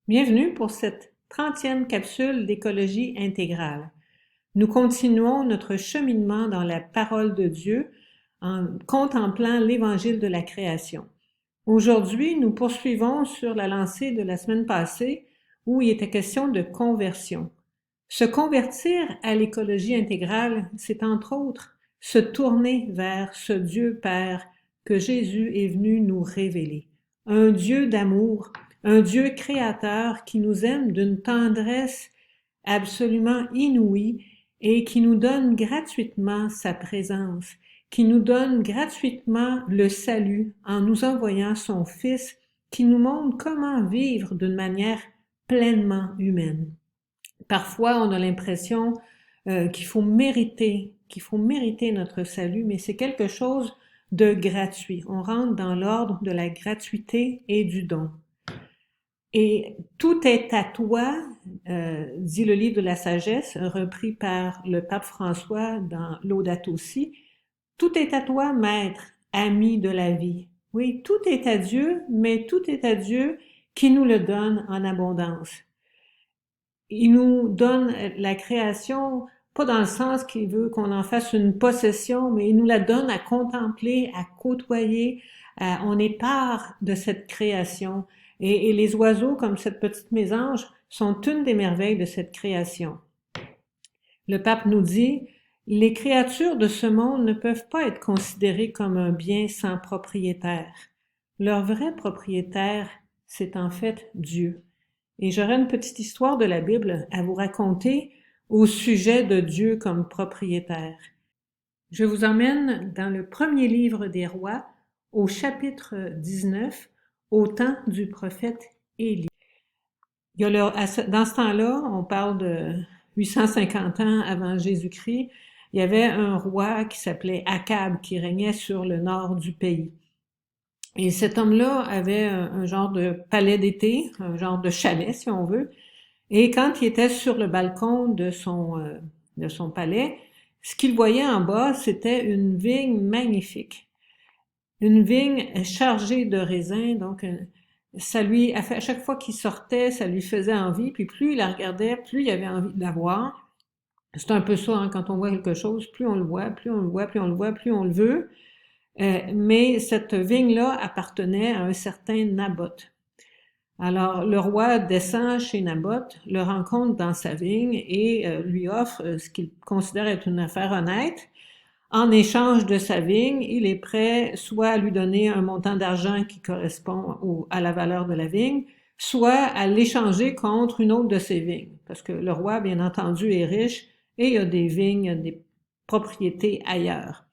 Bienvenue pour cette 30e capsule d'écologie intégrale. Nous continuons notre cheminement dans la parole de Dieu en contemplant l'évangile de la création. Aujourd'hui, nous poursuivons sur la lancée de la semaine passée où il était question de conversion. Se convertir à l'écologie intégrale, c'est entre autres se tourner vers ce Dieu Père que Jésus est venu nous révéler. Un Dieu d'amour, un Dieu créateur qui nous aime d'une tendresse absolument inouïe et qui nous donne gratuitement sa présence, qui nous donne gratuitement le salut en nous envoyant son Fils qui nous montre comment vivre d'une manière pleinement humaine. Parfois, on a l'impression qu'il faut mériter notre salut, mais c'est quelque chose de gratuit. On rentre dans l'ordre de la gratuité et du don. Et tout est à toi, dit le livre de la sagesse, repris par le pape François dans Laudato Si. Tout est à toi, maître, ami de la vie. Oui, tout est à Dieu, mais tout est à Dieu qui nous le donne en abondance. Il nous donne la création, pas dans le sens qu'il veut qu'on en fasse une possession, mais il nous la donne à contempler, à côtoyer. On est part de cette création. Et les oiseaux, comme cette petite mésange, sont une des merveilles de cette création. Le pape nous dit, les créatures de ce monde ne peuvent pas être considérées comme un bien sans propriétaire. Leur vrai propriétaire, c'est en fait Dieu. Et j'aurai une petite histoire de la Bible à vous raconter au sujet de Dieu comme propriétaire. Je vous emmène dans le premier livre des rois, au chapitre 19, au temps du prophète Élie. Dans ce temps-là, on parle de 850 ans avant Jésus-Christ, il y avait un roi qui s'appelait Akab qui régnait sur le nord du pays. Et cet homme-là avait un genre de palais d'été, un genre de chalet si on veut, et quand il était sur le balcon de son palais, ce qu'il voyait en bas, c'était une vigne magnifique. Une vigne chargée de raisins, donc ça lui, à chaque fois qu'il sortait, ça lui faisait envie, puis plus il la regardait, plus il avait envie de la voir. C'est un peu ça, hein, quand on voit quelque chose, plus on le voit, plus on le voit, plus on le voit, plus on le veut. Mais cette vigne-là appartenait à un certain Naboth. Alors, le roi descend chez Naboth, le rencontre dans sa vigne et lui offre ce qu'il considère être une affaire honnête. En échange de sa vigne, il est prêt soit à lui donner un montant d'argent qui correspond à la valeur de la vigne, soit à l'échanger contre une autre de ses vignes. Parce que le roi, bien entendu, est riche et il a des vignes, des propriétés ailleurs.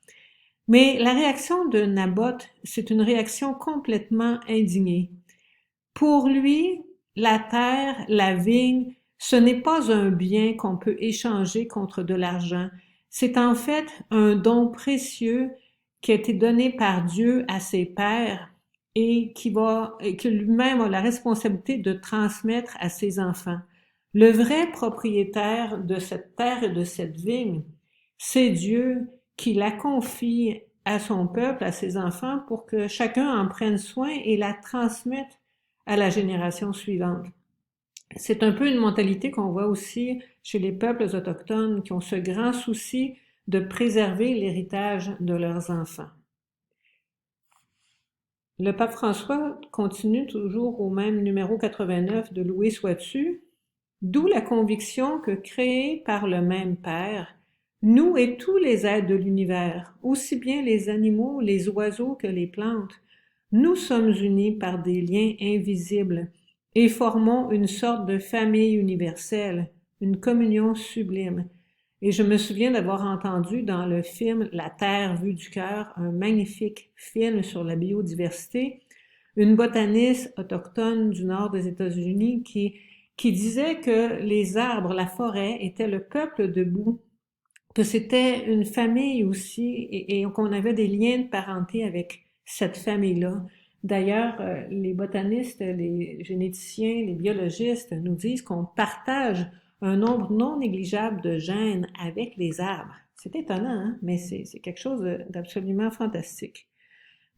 Mais la réaction de Naboth, c'est une réaction complètement indignée. Pour lui, la terre, la vigne, ce n'est pas un bien qu'on peut échanger contre de l'argent. C'est en fait un don précieux qui a été donné par Dieu à ses pères et que lui-même a la responsabilité de transmettre à ses enfants. Le vrai propriétaire de cette terre et de cette vigne, c'est Dieu qui la confie à son peuple, à ses enfants, pour que chacun en prenne soin et la transmette à la génération suivante. C'est un peu une mentalité qu'on voit aussi chez les peuples autochtones qui ont ce grand souci de préserver l'héritage de leurs enfants. Le pape François continue toujours au même numéro 89 de Loué sois-tu, d'où la conviction que créés par le même Père, nous et tous les êtres de l'univers, aussi bien les animaux, les oiseaux que les plantes, nous sommes unis par des liens invisibles et formons une sorte de famille universelle, une communion sublime. Et je me souviens d'avoir entendu dans le film La Terre vue du cœur, un magnifique film sur la biodiversité, une botaniste autochtone du nord des États-Unis qui disait que les arbres, la forêt, étaient le peuple debout, que c'était une famille aussi et qu'on avait des liens de parenté avec cette famille-là. D'ailleurs, les botanistes, les généticiens, les biologistes nous disent qu'on partage un nombre non négligeable de gènes avec les arbres. C'est étonnant, hein? Mais c'est quelque chose d'absolument fantastique.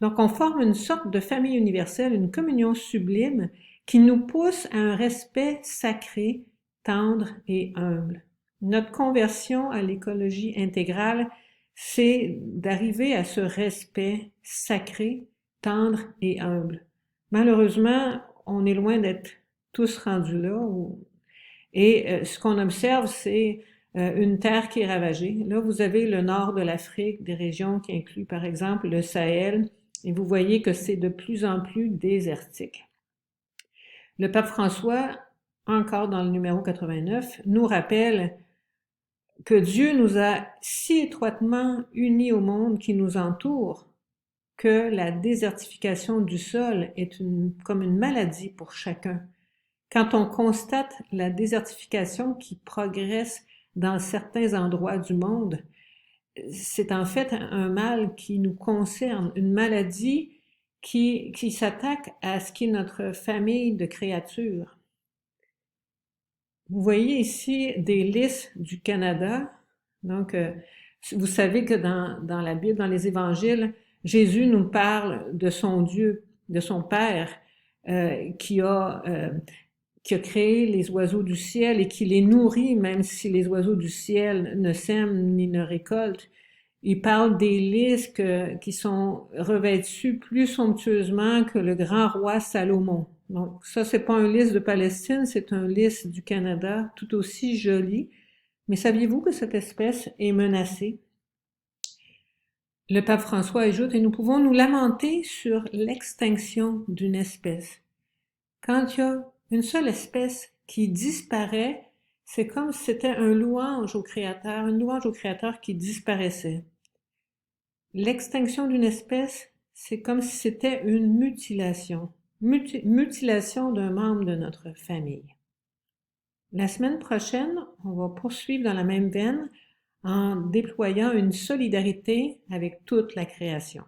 Donc, on forme une sorte de famille universelle, une communion sublime qui nous pousse à un respect sacré, tendre et humble. Notre conversion à l'écologie intégrale, c'est d'arriver à ce respect sacré, tendre et humble. Malheureusement, on est loin d'être tous rendus là. Et ce qu'on observe, c'est une terre qui est ravagée. Là, vous avez le nord de l'Afrique, des régions qui incluent par exemple le Sahel, et vous voyez que c'est de plus en plus désertique. Le pape François, encore dans le numéro 89, nous rappelle que Dieu nous a si étroitement unis au monde qui nous entoure que la désertification du sol est comme une maladie pour chacun. Quand on constate la désertification qui progresse dans certains endroits du monde, c'est en fait un mal qui nous concerne, une maladie qui s'attaque à ce qui est notre famille de créatures. Vous voyez ici des listes du Canada. Donc, vous savez que dans la Bible, dans les évangiles, Jésus nous parle de son Dieu, de son Père, qui a créé les oiseaux du ciel et qui les nourrit, même si les oiseaux du ciel ne sèment ni ne récoltent. Il parle des lys qui sont revêtus plus somptueusement que le grand roi Salomon. Donc ça, c'est pas un lys de Palestine, c'est un lys du Canada, tout aussi joli. Mais saviez-vous que cette espèce est menacée? Le pape François ajoute, et nous pouvons nous lamenter sur l'extinction d'une espèce. Quand il y a une seule espèce qui disparaît, c'est comme si c'était une louange au Créateur qui disparaissait. L'extinction d'une espèce, c'est comme si c'était une mutilation, mutilation d'un membre de notre famille. La semaine prochaine, on va poursuivre dans la même veine en déployant une solidarité avec toute la création.